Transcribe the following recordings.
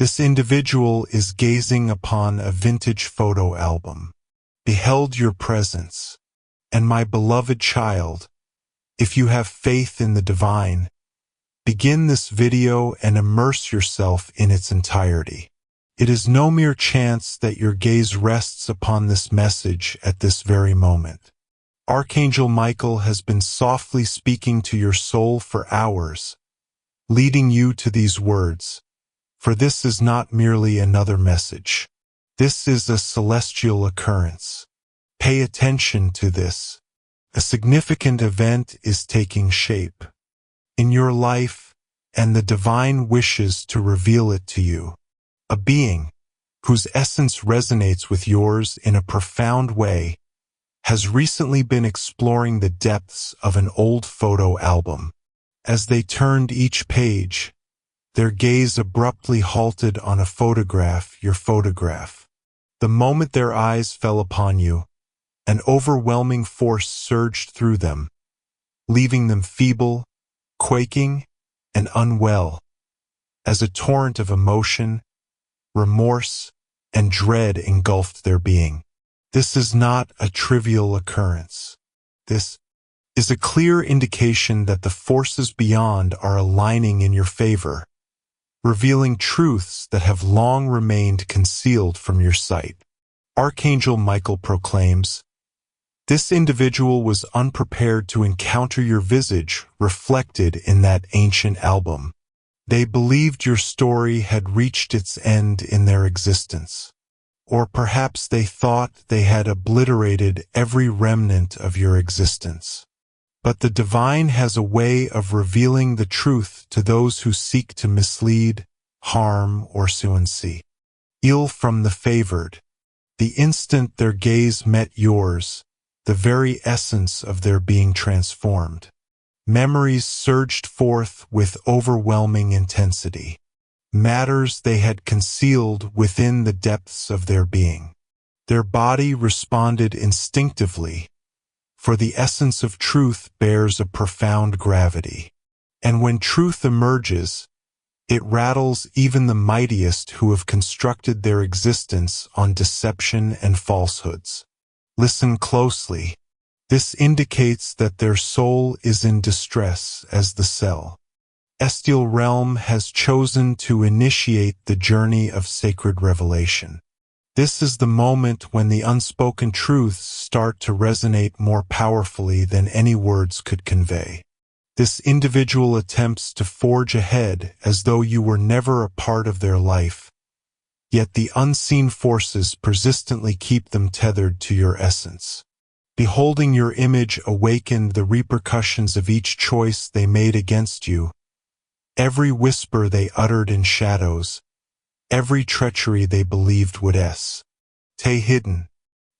This individual is gazing upon a vintage photo album. Beheld your presence. And my beloved child, if you have faith in the divine, begin this video and immerse yourself in its entirety. It is no mere chance that your gaze rests upon this message at this very moment. Archangel Michael has been softly speaking to your soul for hours, leading you to these words. For this is not merely another message. This is a celestial occurrence. Pay attention to this. A significant event is taking shape in your life, and the divine wishes to reveal it to you. A being whose essence resonates with yours in a profound way has recently been exploring the depths of an old photo album. As they turned each page, their gaze abruptly halted on a photograph, your photograph. The moment their eyes fell upon you, an overwhelming force surged through them, leaving them feeble, quaking, and unwell, as a torrent of emotion, remorse, and dread engulfed their being. This is not a trivial occurrence. This is a clear indication that the forces beyond are aligning in your favor, revealing truths that have long remained concealed from your sight. Archangel Michael proclaims, "This individual was unprepared to encounter your visage reflected in that ancient album. They believed your story had reached its end in their existence. Or perhaps they thought they had obliterated every remnant of your existence. But the divine has a way of revealing the truth to those who seek to mislead, harm, or conceal. Ill from the favored. The instant their gaze met yours, the very essence of their being transformed. Memories surged forth with overwhelming intensity. Matters they had concealed within the depths of their being. Their body responded instinctively, for the essence of truth bears a profound gravity. And when truth emerges, it rattles even the mightiest who have constructed their existence on deception and falsehoods. Listen closely. This indicates that their soul is in distress as the celestial realm has chosen to initiate the journey of sacred revelation. This is the moment when the unspoken truths start to resonate more powerfully than any words could convey. This individual attempts to forge ahead as though you were never a part of their life, yet the unseen forces persistently keep them tethered to your essence. Beholding your image awakened the repercussions of each choice they made against you, every whisper they uttered in shadows, every treachery they believed would stay hidden.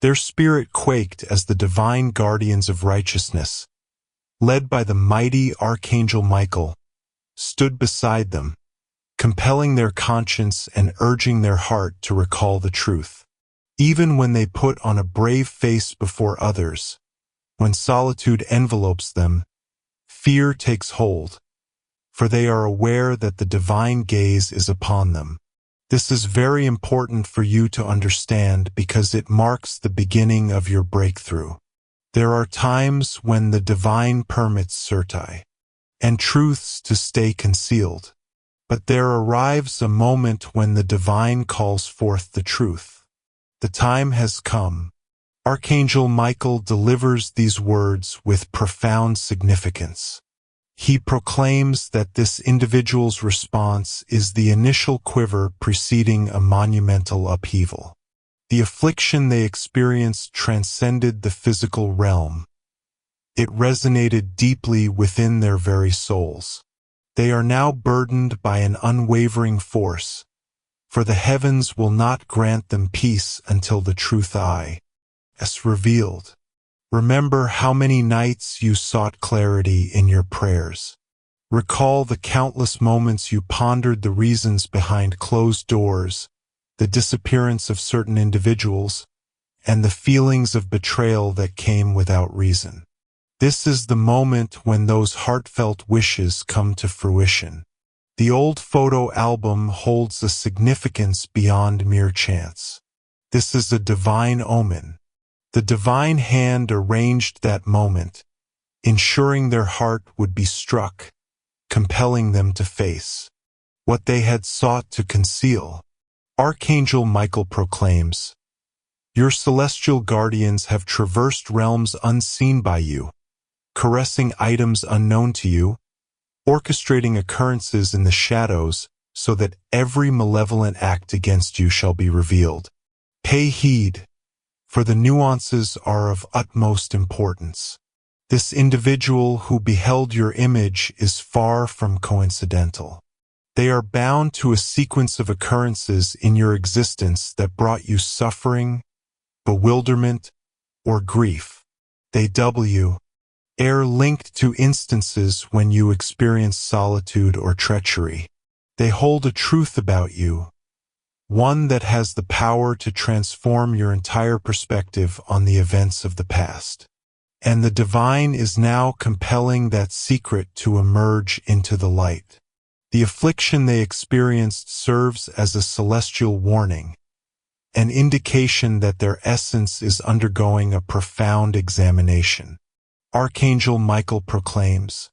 Their spirit quaked as the divine guardians of righteousness, led by the mighty Archangel Michael, stood beside them, compelling their conscience and urging their heart to recall the truth. Even when they put on a brave face before others, when solitude envelopes them, fear takes hold, for they are aware that the divine gaze is upon them. This is very important for you to understand because it marks the beginning of your breakthrough. There are times when the divine permits certai and truths to stay concealed, but there arrives a moment when the divine calls forth the truth. The time has come. Archangel Michael delivers these words with profound significance. He proclaims that this individual's response is the initial quiver preceding a monumental upheaval. The affliction they experienced transcended the physical realm. It resonated deeply within their very souls. They are now burdened by an unwavering force, for the heavens will not grant them peace until the truth is revealed. Remember how many nights you sought clarity in your prayers. Recall the countless moments you pondered the reasons behind closed doors, the disappearance of certain individuals, and the feelings of betrayal that came without reason. This is the moment when those heartfelt wishes come to fruition. The old photo album holds a significance beyond mere chance. This is a divine omen. The divine hand arranged that moment, ensuring their heart would be struck, compelling them to face what they had sought to conceal. Archangel Michael proclaims, "Your celestial guardians have traversed realms unseen by you, caressing items unknown to you, orchestrating occurrences in the shadows so that every malevolent act against you shall be revealed. Pay heed, for the nuances are of utmost importance. This individual who beheld your image is far from coincidental. They are bound to a sequence of occurrences in your existence that brought you suffering, bewilderment, or grief. They are linked to instances when you experience solitude or treachery. They hold a truth about you, one that has the power to transform your entire perspective on the events of the past. And the divine is now compelling that secret to emerge into the light. The affliction they experienced serves as a celestial warning, an indication that their essence is undergoing a profound examination. Archangel Michael proclaims,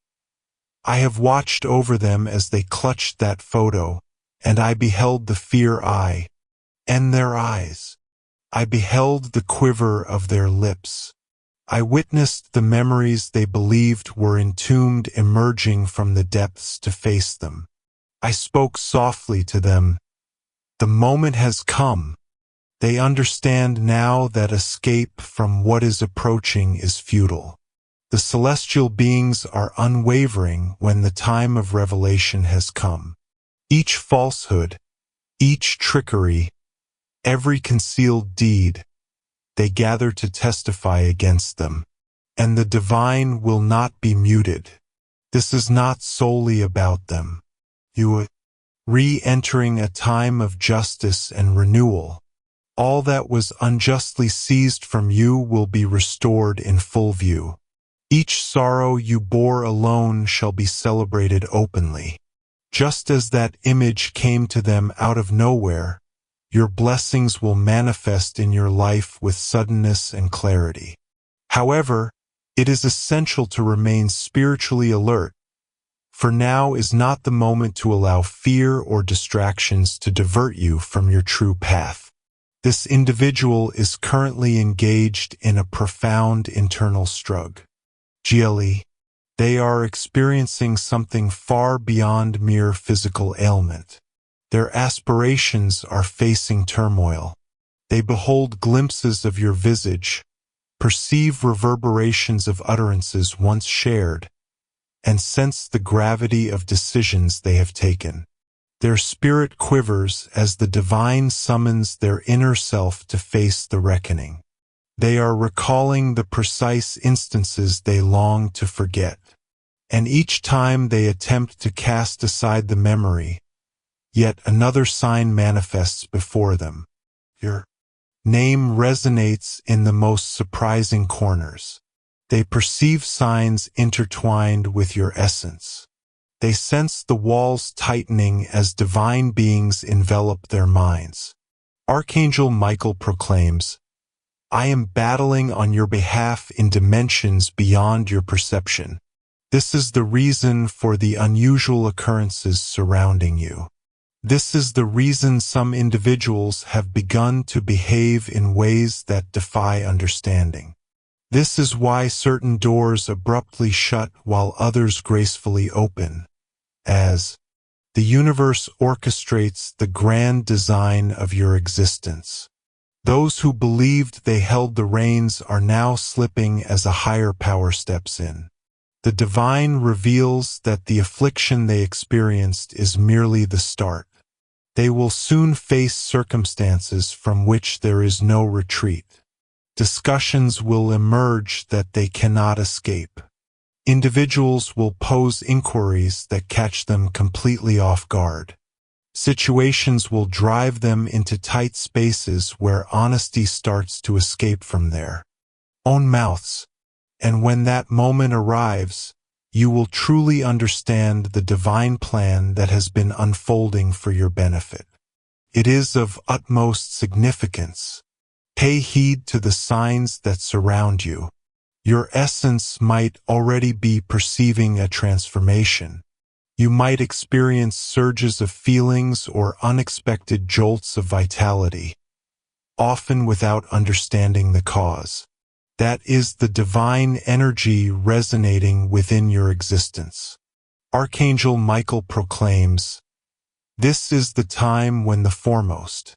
"I have watched over them as they clutched that photo, and I beheld the fear in their eyes. I beheld the quiver of their lips. I witnessed the memories they believed were entombed emerging from the depths to face them. I spoke softly to them. The moment has come. They understand now that escape from what is approaching is futile. The celestial beings are unwavering when the time of revelation has come. Each falsehood, each trickery, every concealed deed, they gather to testify against them. And the divine will not be muted. This is not solely about them. You are re-entering a time of justice and renewal. All that was unjustly seized from you will be restored in full view. Each sorrow you bore alone shall be celebrated openly. Just as that image came to them out of nowhere, your blessings will manifest in your life with suddenness and clarity. However, it is essential to remain spiritually alert, for now is not the moment to allow fear or distractions to divert you from your true path. This individual is currently engaged in a profound internal struggle. They are experiencing something far beyond mere physical ailment. Their aspirations are facing turmoil. They behold glimpses of your visage, perceive reverberations of utterances once shared, and sense the gravity of decisions they have taken. Their spirit quivers as the divine summons their inner self to face the reckoning. They are recalling the precise instances they long to forget. And each time they attempt to cast aside the memory, yet another sign manifests before them. Your name resonates in the most surprising corners. They perceive signs intertwined with your essence. They sense the walls tightening as divine beings envelop their minds. Archangel Michael proclaims, "I am battling on your behalf in dimensions beyond your perception. This is the reason for the unusual occurrences surrounding you. This is the reason some individuals have begun to behave in ways that defy understanding. This is why certain doors abruptly shut while others gracefully open, as the universe orchestrates the grand design of your existence. Those who believed they held the reins are now slipping as a higher power steps in. The divine reveals that the affliction they experienced is merely the start. They will soon face circumstances from which there is no retreat. Discussions will emerge that they cannot escape. Individuals will pose inquiries that catch them completely off guard. Situations will drive them into tight spaces where honesty starts to escape from their own mouths. And when that moment arrives, you will truly understand the divine plan that has been unfolding for your benefit. It is of utmost significance. Pay heed to the signs that surround you. Your essence might already be perceiving a transformation. You might experience surges of feelings or unexpected jolts of vitality, often without understanding the cause. That is the divine energy resonating within your existence. Archangel Michael proclaims, "This is the time when the foremost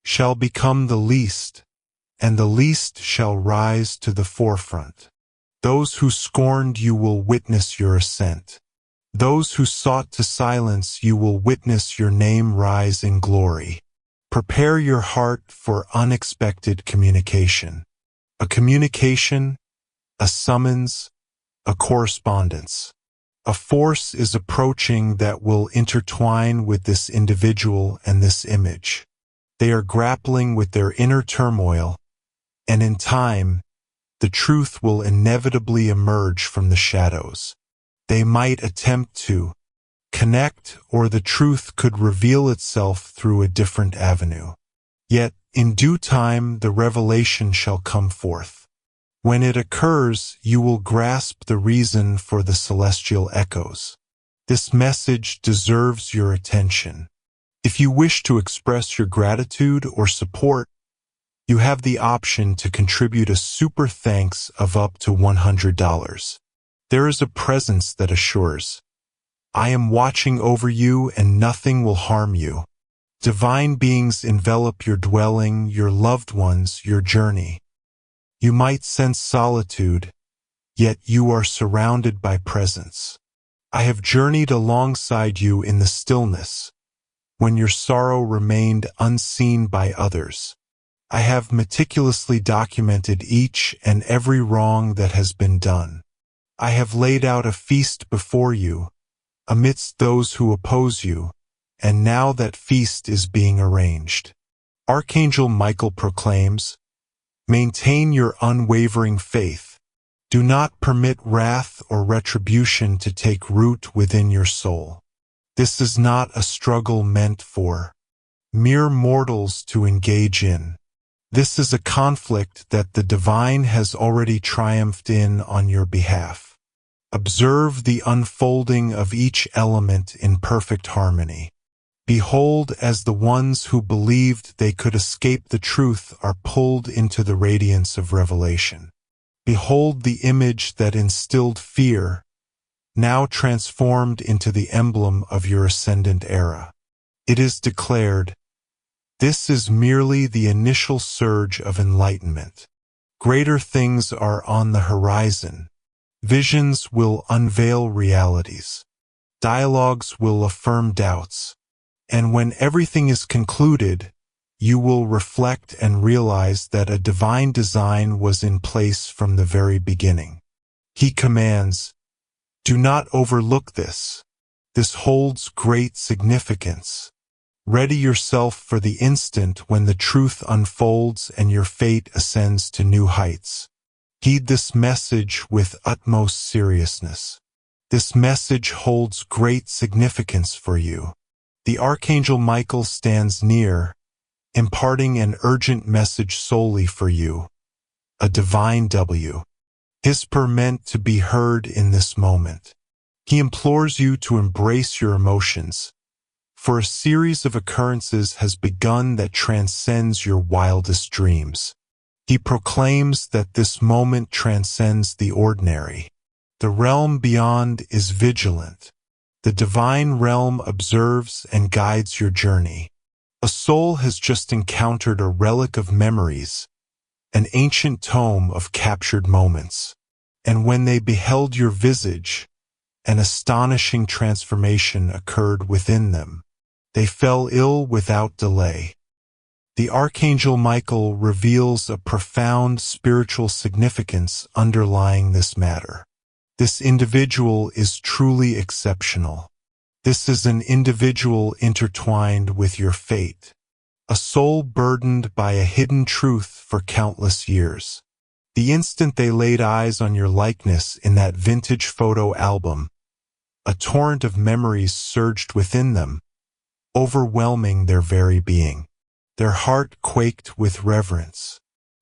shall become the least, and the least shall rise to the forefront. Those who scorned you will witness your ascent. Those who sought to silence you will witness your name rise in glory. Prepare your heart for unexpected communication. A communication, a summons, a correspondence. A force is approaching that will intertwine with this individual and this image. They are grappling with their inner turmoil, and in time, the truth will inevitably emerge from the shadows. They might attempt to connect, or the truth could reveal itself through a different avenue. Yet, in due time, the revelation shall come forth. When it occurs, you will grasp the reason for the celestial echoes. This message deserves your attention. If you wish to express your gratitude or support, you have the option to contribute a super thanks of up to $100. There is a presence that assures, "I am watching over you and nothing will harm you." Divine beings envelop your dwelling, your loved ones, your journey. You might sense solitude, yet you are surrounded by presence. I have journeyed alongside you in the stillness, when your sorrow remained unseen by others. I have meticulously documented each and every wrong that has been done. I have laid out a feast before you, amidst those who oppose you, and now that feast is being arranged. Archangel Michael proclaims, "Maintain your unwavering faith. Do not permit wrath or retribution to take root within your soul. This is not a struggle meant for mere mortals to engage in. This is a conflict that the divine has already triumphed in on your behalf. Observe the unfolding of each element in perfect harmony. Behold, as the ones who believed they could escape the truth are pulled into the radiance of revelation. Behold the image that instilled fear, now transformed into the emblem of your ascendant era. It is declared, this is merely the initial surge of enlightenment. Greater things are on the horizon. Visions will unveil realities. Dialogues will affirm doubts. And when everything is concluded, you will reflect and realize that a divine design was in place from the very beginning. He commands, do not overlook this. This holds great significance. Ready yourself for the instant when the truth unfolds and your fate ascends to new heights. Heed this message with utmost seriousness. This message holds great significance for you. The Archangel Michael stands near, imparting an urgent message solely for you, a divine W. Whisper meant to be heard in this moment. He implores you to embrace your emotions, for a series of occurrences has begun that transcends your wildest dreams. He proclaims that this moment transcends the ordinary. The realm beyond is vigilant. The divine realm observes and guides your journey. A soul has just encountered a relic of memories, an ancient tome of captured moments. And when they beheld your visage, an astonishing transformation occurred within them. They fell ill without delay. The Archangel Michael reveals a profound spiritual significance underlying this matter. This individual is truly exceptional. This is an individual intertwined with your fate, a soul burdened by a hidden truth for countless years. The instant they laid eyes on your likeness in that vintage photo album, a torrent of memories surged within them, overwhelming their very being. Their heart quaked with reverence.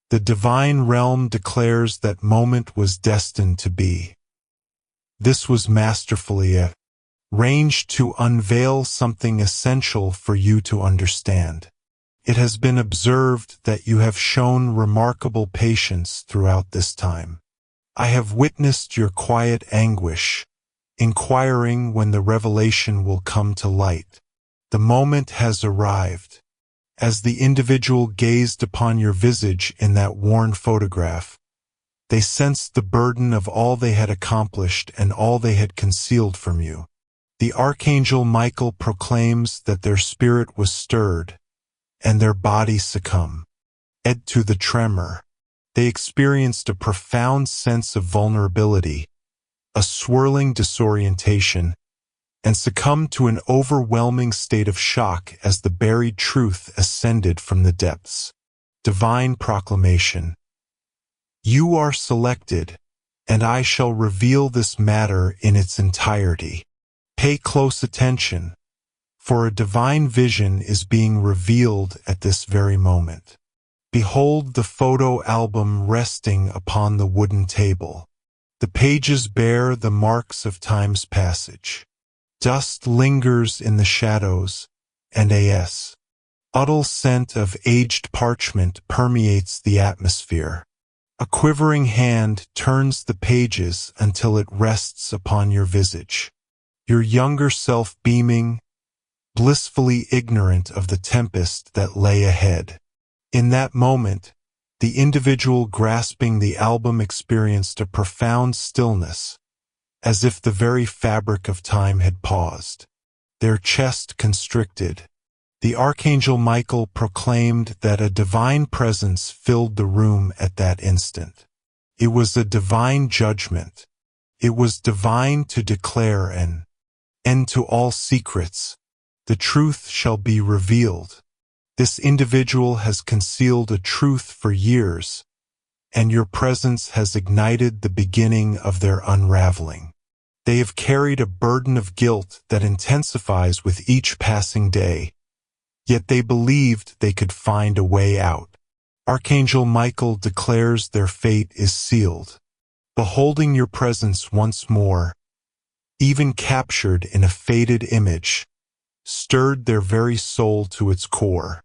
The divine realm declares that moment was destined to be. This was masterfully arranged to unveil something essential for you to understand. It has been observed that you have shown remarkable patience throughout this time. I have witnessed your quiet anguish, inquiring when the revelation will come to light. The moment has arrived. As the individual gazed upon your visage in that worn photograph, they sensed the burden of all they had accomplished and all they had concealed from you. The Archangel Michael proclaims that their spirit was stirred, and their body succumbed to the tremor. They experienced a profound sense of vulnerability, a swirling disorientation, and succumbed to an overwhelming state of shock as the buried truth ascended from the depths. Divine proclamation. You are selected, and I shall reveal this matter in its entirety. Pay close attention, for a divine vision is being revealed at this very moment. Behold the photo album resting upon the wooden table. The pages bear the marks of time's passage. Dust lingers in the shadows, and a subtle scent of aged parchment permeates the atmosphere. A quivering hand turns the pages until it rests upon your visage. Your younger self beaming, blissfully ignorant of the tempest that lay ahead. In that moment, the individual grasping the album experienced a profound stillness, as if the very fabric of time had paused. Their chest constricted. The Archangel Michael proclaimed that a divine presence filled the room at that instant. It was a divine judgment. It was divine to declare an end to all secrets. The truth shall be revealed. This individual has concealed a truth for years, and your presence has ignited the beginning of their unraveling. They have carried a burden of guilt that intensifies with each passing day, yet they believed they could find a way out. Archangel Michael declares their fate is sealed. Beholding your presence once more, even captured in a faded image, stirred their very soul to its core.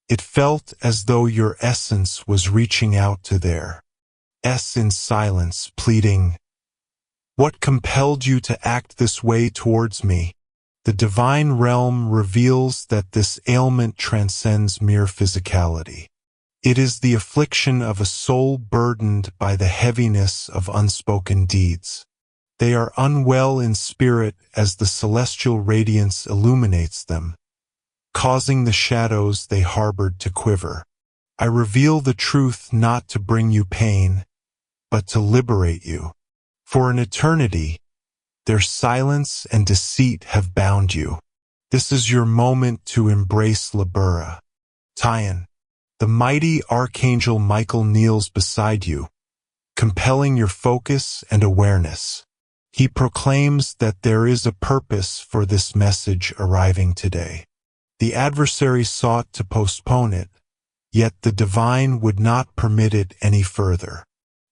It felt as though your essence was reaching out to theirs in silence, pleading, "What compelled you to act this way towards me?" The divine realm reveals that this ailment transcends mere physicality. It is the affliction of a soul burdened by the heaviness of unspoken deeds. They are unwell in spirit as the celestial radiance illuminates them, causing the shadows they harbored to quiver. I reveal the truth not to bring you pain, but to liberate you. For an eternity, their silence and deceit have bound you. This is your moment to embrace Libera. Tian. The mighty Archangel Michael kneels beside you, compelling your focus and awareness. He proclaims that there is a purpose for this message arriving today. The adversary sought to postpone it, yet the divine would not permit it any further.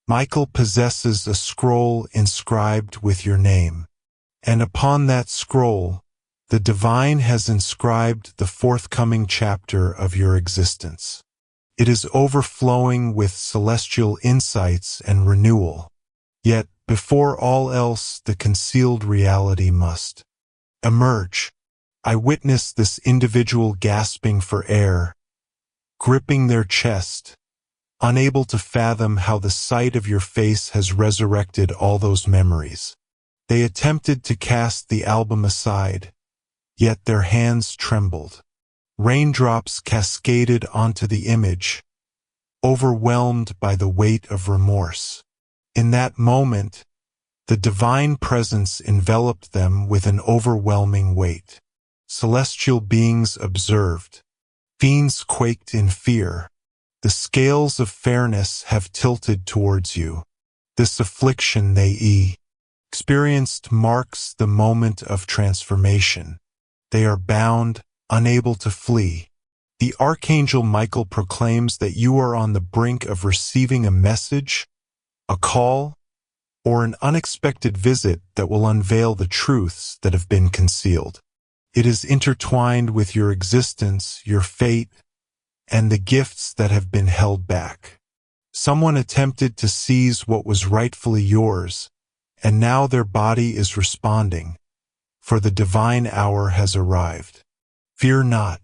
Michael possesses a scroll inscribed with your name, and upon that scroll, the divine has inscribed the forthcoming chapter of your existence. It is overflowing with celestial insights and renewal. Yet, before all else, the concealed reality must emerge. I witness this individual gasping for air, gripping their chest, unable to fathom how the sight of your face has resurrected all those memories. They attempted to cast the album aside, yet their hands trembled. Raindrops cascaded onto the image, overwhelmed by the weight of remorse. In that moment, the divine presence enveloped them with an overwhelming weight. Celestial beings observed. Fiends quaked in fear. The scales of fairness have tilted towards you. This affliction they experienced marks the moment of transformation. They are bound, unable to flee. The Archangel Michael proclaims that you are on the brink of receiving a message, a call, or an unexpected visit that will unveil the truths that have been concealed. It is intertwined with your existence, your fate, and the gifts that have been held back. Someone attempted to seize what was rightfully yours, and now their body is responding, for the divine hour has arrived. Fear not.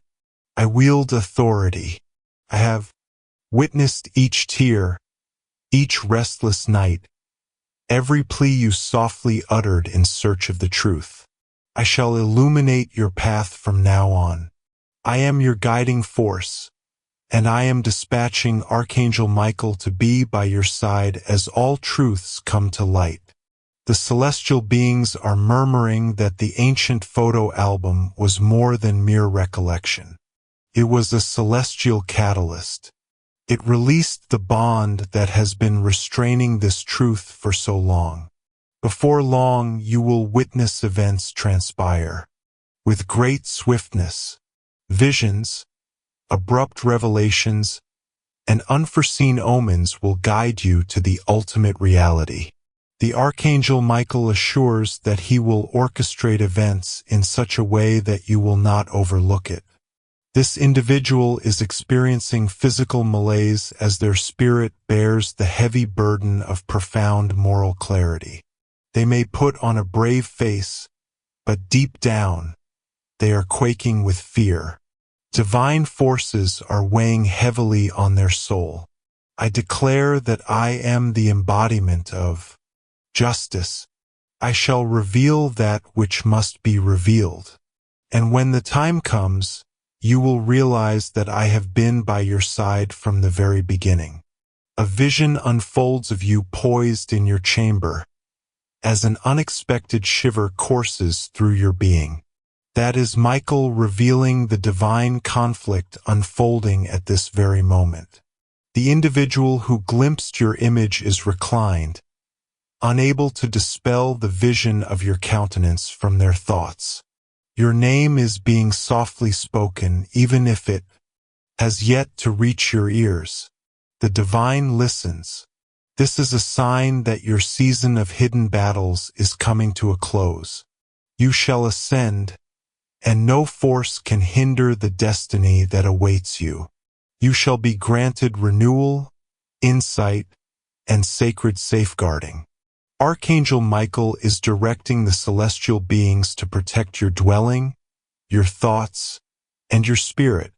I wield authority. I have witnessed each tear, each restless night, every plea you softly uttered in search of the truth. I shall illuminate your path from now on. I am your guiding force, and I am dispatching Archangel Michael to be by your side as all truths come to light. The celestial beings are murmuring that the ancient photo album was more than mere recollection. It was a celestial catalyst. It released the bond that has been restraining this truth for so long. Before long, you will witness events transpire. With great swiftness, visions, abrupt revelations, and unforeseen omens will guide you to the ultimate reality. The Archangel Michael assures that he will orchestrate events in such a way that you will not overlook it. This individual is experiencing physical malaise as their spirit bears the heavy burden of profound moral clarity. They may put on a brave face, but deep down, they are quaking with fear. Divine forces are weighing heavily on their soul. I declare that I am the embodiment of justice. I shall reveal that which must be revealed. And when the time comes, you will realize that I have been by your side from the very beginning. A vision unfolds of you poised in your chamber, as an unexpected shiver courses through your being. That is Michael revealing the divine conflict unfolding at this very moment. The individual who glimpsed your image is reclined, unable to dispel the vision of your countenance from their thoughts. Your name is being softly spoken, even if it has yet to reach your ears. The divine listens. This is a sign that your season of hidden battles is coming to a close. You shall ascend, and no force can hinder the destiny that awaits you. You shall be granted renewal, insight, and sacred safeguarding. Archangel Michael is directing the celestial beings to protect your dwelling, your thoughts, and your spirit.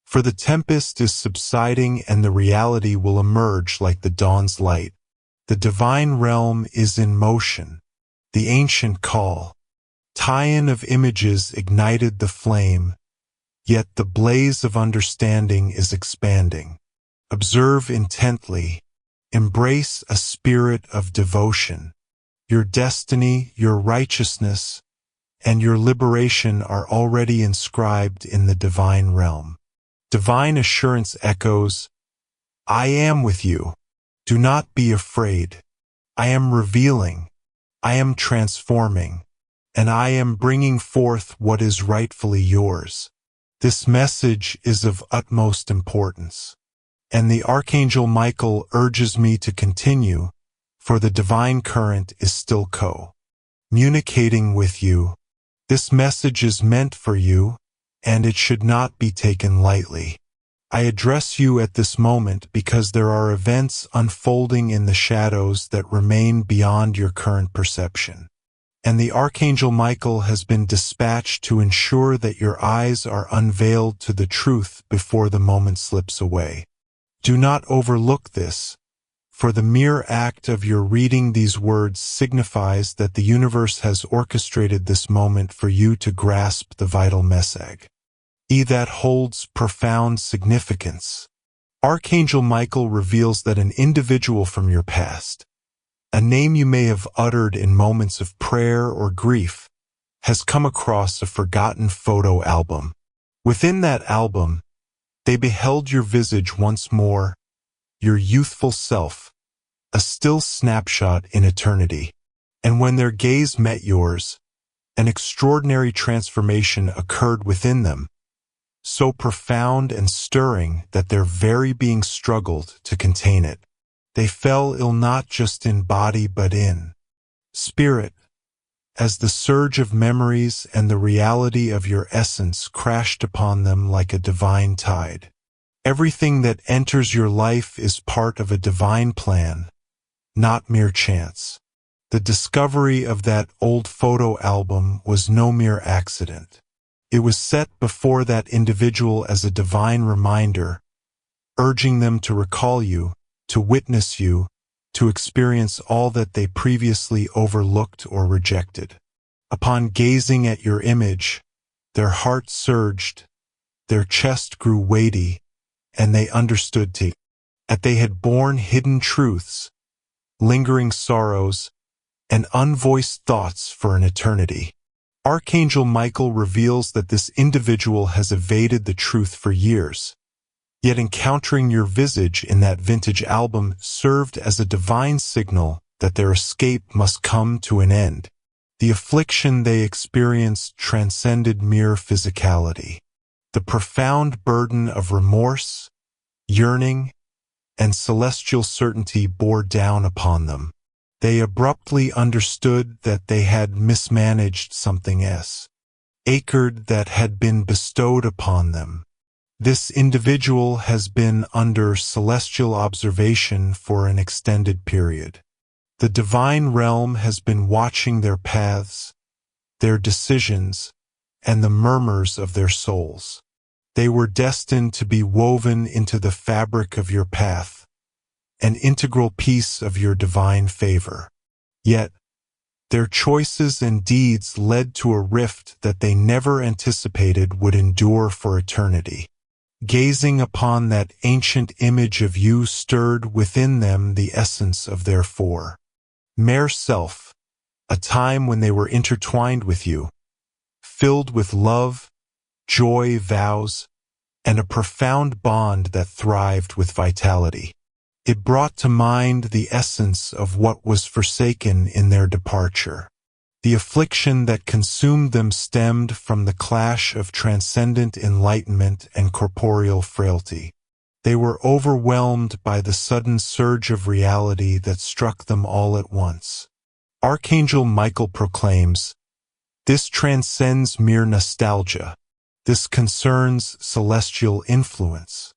For the tempest is subsiding and the reality will emerge like the dawn's light. The divine realm is in motion. The ancient call, tie-in of images ignited the flame, yet the blaze of understanding is expanding. Observe intently. Embrace a spirit of devotion. Your destiny, your righteousness, and your liberation are already inscribed in the divine realm. Divine assurance echoes, I am with you. Do not be afraid. I am revealing. I am transforming. And I am bringing forth what is rightfully yours. This message is of utmost importance. And the Archangel Michael urges me to continue, for the divine current is still communicating with you. This message is meant for you, and it should not be taken lightly. I address you at this moment because there are events unfolding in the shadows that remain beyond your current perception. And the Archangel Michael has been dispatched to ensure that your eyes are unveiled to the truth before the moment slips away. Do not overlook this, for the mere act of your reading these words signifies that the universe has orchestrated this moment for you to grasp the vital message. That holds profound significance. Archangel Michael reveals that an individual from your past, a name you may have uttered in moments of prayer or grief, has come across a forgotten photo album. Within that album, They beheld your visage once more, your youthful self, a still snapshot in eternity. And when their gaze met yours, an extraordinary transformation occurred within them, so profound and stirring that their very being struggled to contain it. They fell ill not just in body but in spirit, as the surge of memories and the reality of your essence crashed upon them like a divine tide. Everything that enters your life is part of a divine plan, not mere chance. The discovery of that old photo album was no mere accident. It was set before that individual as a divine reminder, urging them to recall you, to witness you, to experience all that they previously overlooked or rejected. Upon gazing at your image, their hearts surged, their chest grew weighty, and they understood that they had borne hidden truths, lingering sorrows, and unvoiced thoughts for an eternity. Archangel Michael reveals that this individual has evaded the truth for years, yet encountering your visage in that vintage album served as a divine signal that their escape must come to an end. The affliction they experienced transcended mere physicality. The profound burden of remorse, yearning, and celestial certainty bore down upon them. They abruptly understood that they had mismanaged something sacred that had been bestowed upon them. This individual has been under celestial observation for an extended period. The divine realm has been watching their paths, their decisions, and the murmurs of their souls. They were destined to be woven into the fabric of your path, an integral piece of your divine favor. Yet, their choices and deeds led to a rift that they never anticipated would endure for eternity. Gazing upon that ancient image of you stirred within them the essence of their former self, a time when they were intertwined with you, filled with love, joy, vows, and a profound bond that thrived with vitality. It brought to mind the essence of what was forsaken in their departure. The affliction that consumed them stemmed from the clash of transcendent enlightenment and corporeal frailty. They were overwhelmed by the sudden surge of reality that struck them all at once. Archangel Michael proclaims, "This transcends mere nostalgia. This concerns celestial influence.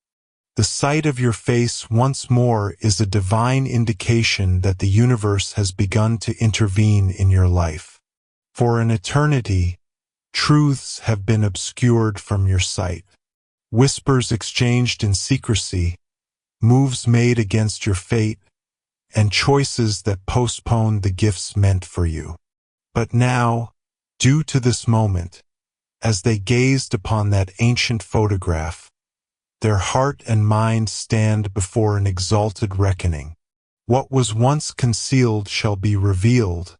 The sight of your face once more is a divine indication that the universe has begun to intervene in your life. For an eternity, truths have been obscured from your sight. Whispers exchanged in secrecy, moves made against your fate, and choices that postponed the gifts meant for you. But now, due to this moment, as they gazed upon that ancient photograph, their heart and mind stand before an exalted reckoning. What was once concealed shall be revealed,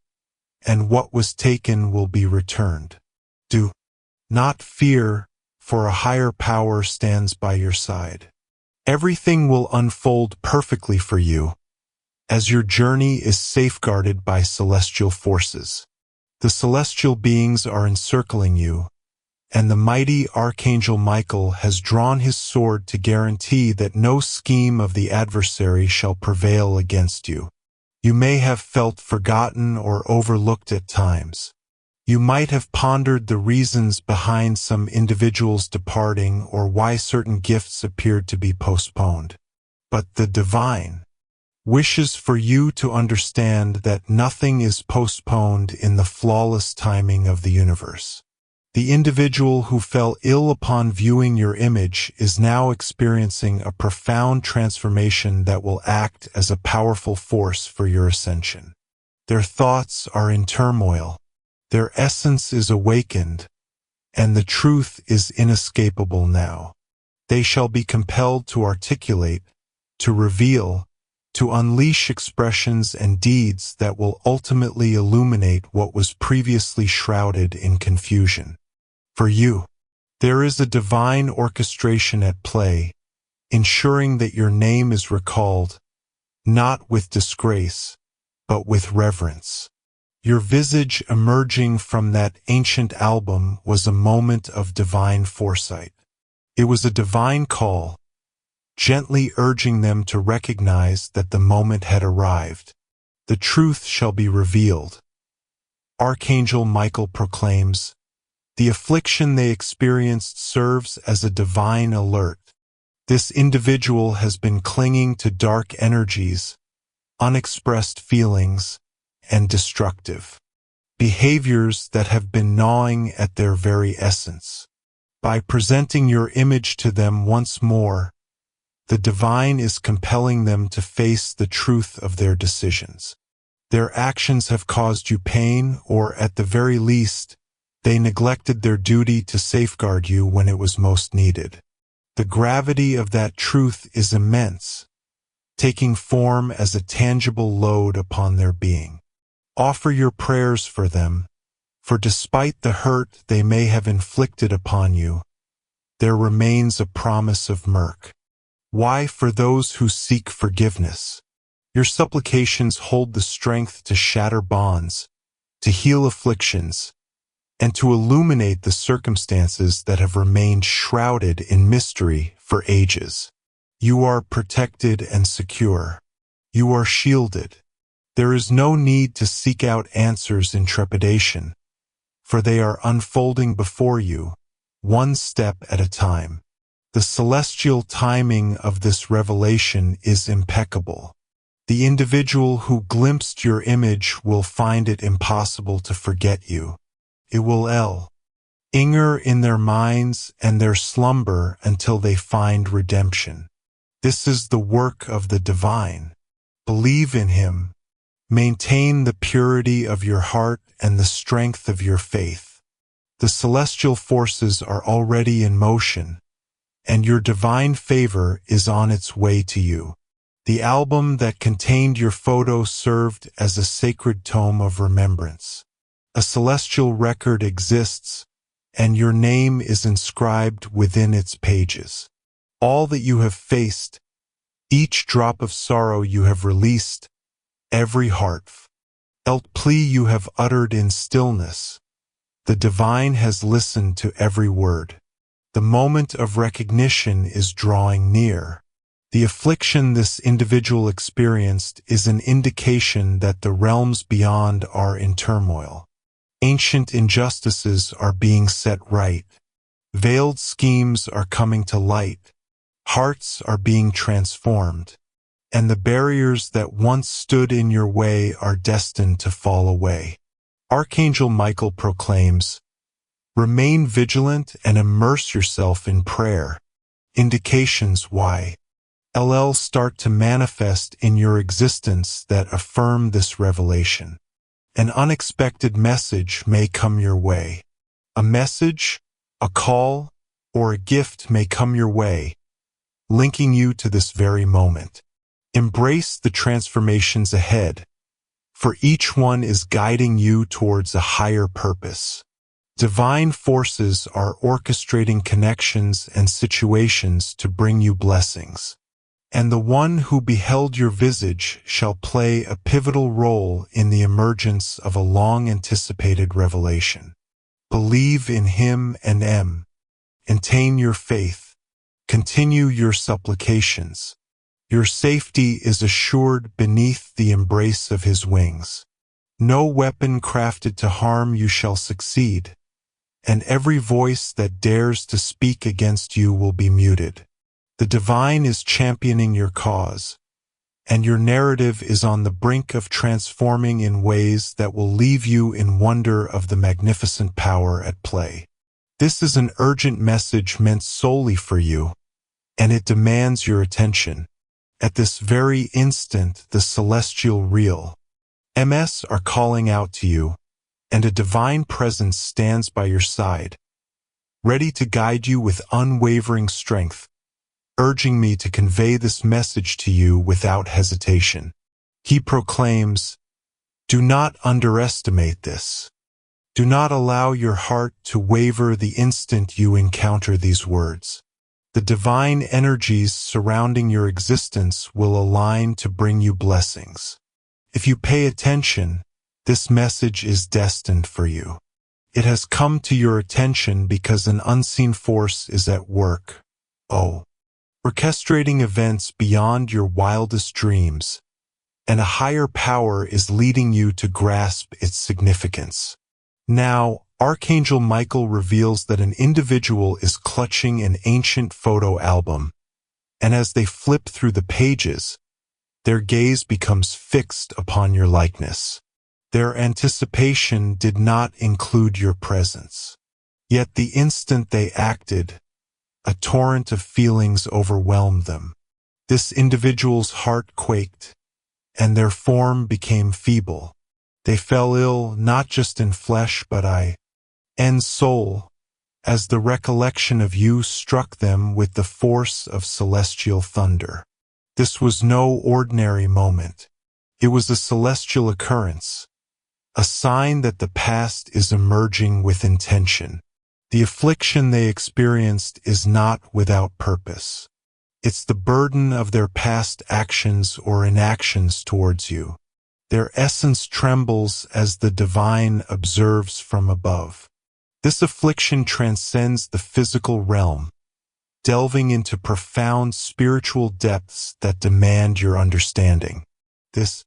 and what was taken will be returned. Do not fear, for a higher power stands by your side. Everything will unfold perfectly for you, as your journey is safeguarded by celestial forces. The celestial beings are encircling you, and the mighty Archangel Michael has drawn his sword to guarantee that no scheme of the adversary shall prevail against you. You may have felt forgotten or overlooked at times. You might have pondered the reasons behind some individuals departing or why certain gifts appeared to be postponed. But the divine wishes for you to understand that nothing is postponed in the flawless timing of the universe. The individual who fell ill upon viewing your image is now experiencing a profound transformation that will act as a powerful force for your ascension. Their thoughts are in turmoil, their essence is awakened, and the truth is inescapable now. They shall be compelled to articulate, to reveal, to unleash expressions and deeds that will ultimately illuminate what was previously shrouded in confusion. For you, There is a divine orchestration at play, ensuring that your name is recalled, not with disgrace, but with reverence. Your visage emerging from that ancient album was a moment of divine foresight. It was a divine call, gently urging them to recognize that the moment had arrived. The truth shall be revealed. Archangel Michael proclaims, the affliction they experienced serves as a divine alert. This individual has been clinging to dark energies, unexpressed feelings, and destructive behaviors that have been gnawing at their very essence. By presenting your image to them once more, the divine is compelling them to face the truth of their decisions. Their actions have caused you pain, or at the very least, they neglected their duty to safeguard you when it was most needed. The gravity of that truth is immense, taking form as a tangible load upon their being. Offer your prayers for them, for despite the hurt they may have inflicted upon you, there remains a promise of mirk. Why for those who seek forgiveness? Your supplications hold the strength to shatter bonds, to heal afflictions, and to illuminate the circumstances that have remained shrouded in mystery for ages. You are protected and secure. You are shielded. There is no need to seek out answers in trepidation, for they are unfolding before you, one step at a time. The celestial timing of this revelation is impeccable. The individual who glimpsed your image will find it impossible to forget you. It will linger in their minds and their slumber until they find redemption. This is the work of the divine. Believe in him. Maintain the purity of your heart and the strength of your faith. The celestial forces are already in motion, and your divine favor is on its way to you. The album that contained your photo served as a sacred tome of remembrance. A celestial record exists, and your name is inscribed within its pages. All that you have faced, each drop of sorrow you have released, every heartfelt plea you have uttered in stillness, the divine has listened to every word. The moment of recognition is drawing near. The affliction this individual experienced is an indication that the realms beyond are in turmoil. Ancient injustices are being set right. Veiled schemes are coming to light. Hearts are being transformed. And the barriers that once stood in your way are destined to fall away. Archangel Michael proclaims, remain vigilant and immerse yourself in prayer. Indications why start to manifest in your existence that affirm this revelation. An unexpected message may come your way. A message, a call, or a gift may come your way, linking you to this very moment. Embrace the transformations ahead, for each one is guiding you towards a higher purpose. Divine forces are orchestrating connections and situations to bring you blessings. And the one who beheld your visage shall play a pivotal role in the emergence of a long-anticipated revelation. Believe in him and maintain your faith. Continue your supplications. Your safety is assured beneath the embrace of his wings. No weapon crafted to harm you shall succeed, and every voice that dares to speak against you will be muted. The divine is championing your cause, and your narrative is on the brink of transforming in ways that will leave you in wonder of the magnificent power at play. This is an urgent message meant solely for you, and it demands your attention. At this very instant, the celestial real MS are calling out to you, and a divine presence stands by your side, ready to guide you with unwavering strength, urging me to convey this message to you without hesitation. He proclaims, do not underestimate this. Do not allow your heart to waver the instant you encounter these words. The divine energies surrounding your existence will align to bring you blessings. If you pay attention, this message is destined for you. It has come to your attention because an unseen force is at work. Orchestrating events beyond your wildest dreams, and a higher power is leading you to grasp its significance. Now, Archangel Michael reveals that an individual is clutching an ancient photo album, and as they flip through the pages, their gaze becomes fixed upon your likeness. Their anticipation did not include your presence. Yet the instant they acted, a torrent of feelings overwhelmed them. This individual's heart quaked, and their form became feeble. They fell ill not just in flesh but and soul, as the recollection of you struck them with the force of celestial thunder. This was no ordinary moment. It was a celestial occurrence, a sign that the past is emerging with intention. The affliction they experienced is not without purpose. It's the burden of their past actions or inactions towards you. Their essence trembles as the divine observes from above. This affliction transcends the physical realm, delving into profound spiritual depths that demand your understanding. This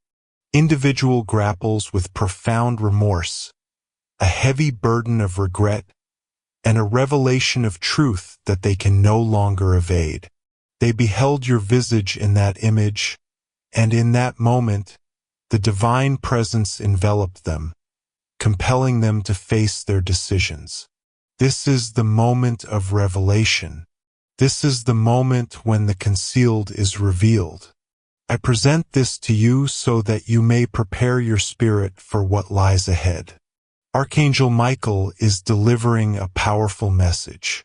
individual grapples with profound remorse, a heavy burden of regret, and a revelation of truth that they can no longer evade. They beheld your visage in that image, and in that moment, the divine presence enveloped them, compelling them to face their decisions. This is the moment of revelation. This is the moment when the concealed is revealed. I present this to you so that you may prepare your spirit for what lies ahead. Archangel Michael is delivering a powerful message.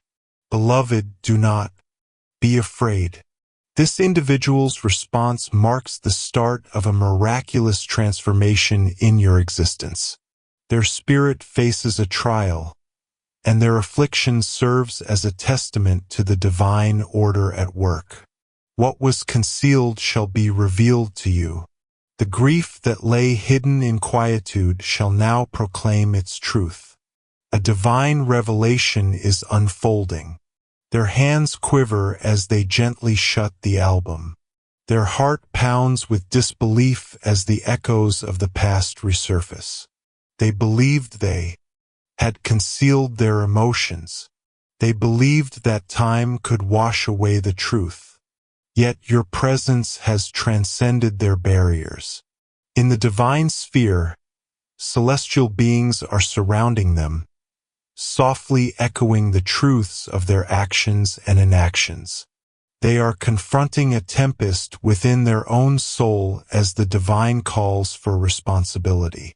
Beloved, do not be afraid. This individual's response marks the start of a miraculous transformation in your existence. Their spirit faces a trial, and their affliction serves as a testament to the divine order at work. What was concealed shall be revealed to you. The grief that lay hidden in quietude shall now proclaim its truth. A divine revelation is unfolding. Their hands quiver as they gently shut the album. Their heart pounds with disbelief as the echoes of the past resurface. They believed they had concealed their emotions. They believed that time could wash away the truth. Yet your presence has transcended their barriers. In the divine sphere, celestial beings are surrounding them, softly echoing the truths of their actions and inactions. They are confronting a tempest within their own soul as the divine calls for responsibility.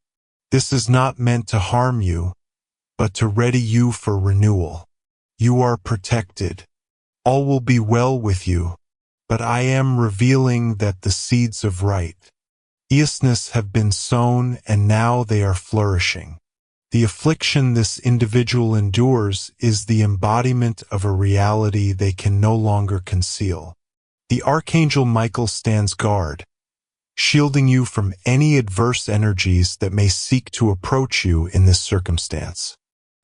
This is not meant to harm you, but to ready you for renewal. You are protected. All will be well with you, but I am revealing that the seeds of righteousness have been sown and now they are flourishing. The affliction this individual endures is the embodiment of a reality they can no longer conceal. The Archangel Michael stands guard, shielding you from any adverse energies that may seek to approach you in this circumstance.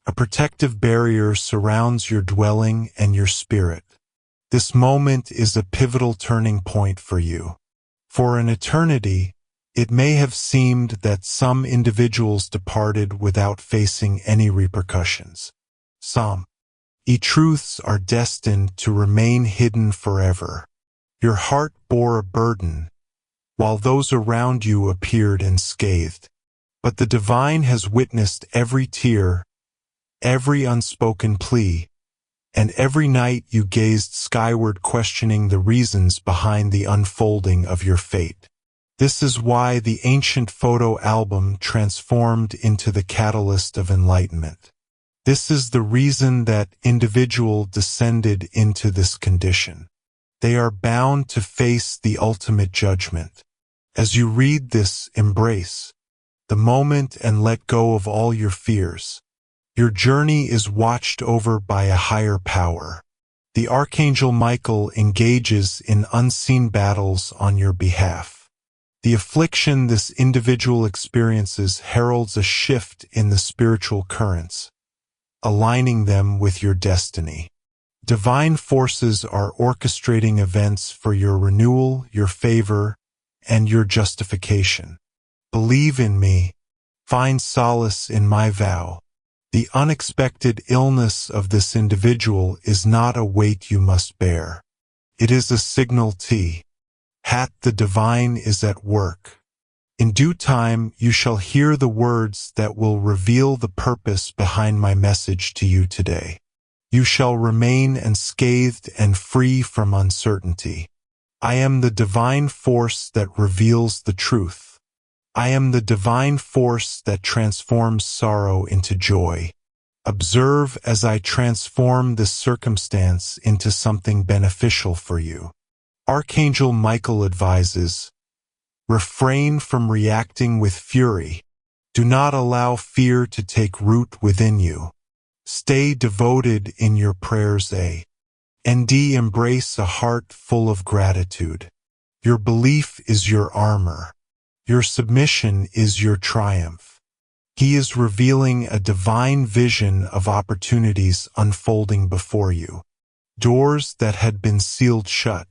A protective barrier surrounds your dwelling and your spirit. This moment is a pivotal turning point for you. For an eternity, it may have seemed that some individuals departed without facing any repercussions. Some truths are destined to remain hidden forever. Your heart bore a burden, while those around you appeared unscathed. But the divine has witnessed every tear, every unspoken plea, and every night you gazed skyward questioning the reasons behind the unfolding of your fate. This is why the ancient photo album transformed into the catalyst of enlightenment. This is the reason that individual descended into this condition. They are bound to face the ultimate judgment. As you read this, embrace the moment and let go of all your fears. Your journey is watched over by a higher power. The Archangel Michael engages in unseen battles on your behalf. The affliction this individual experiences heralds a shift in the spiritual currents, aligning them with your destiny. Divine forces are orchestrating events for your renewal, your favor, and your justification. Believe in me. Find solace in my vow. The unexpected illness of this individual is not a weight you must bear. It is a signal the divine is at work. In due time you shall hear the words that will reveal the purpose behind my message to you today. You shall remain unscathed and free from uncertainty. I am the divine force that reveals the truth. I am the divine force that transforms sorrow into joy. Observe as I transform this circumstance into something beneficial for you. Archangel Michael advises, refrain from reacting with fury. Do not allow fear to take root within you. Stay devoted in your prayers. Embrace a heart full of gratitude. Your belief is your armor. Your submission is your triumph. He is revealing a divine vision of opportunities unfolding before you. Doors that had been sealed shut,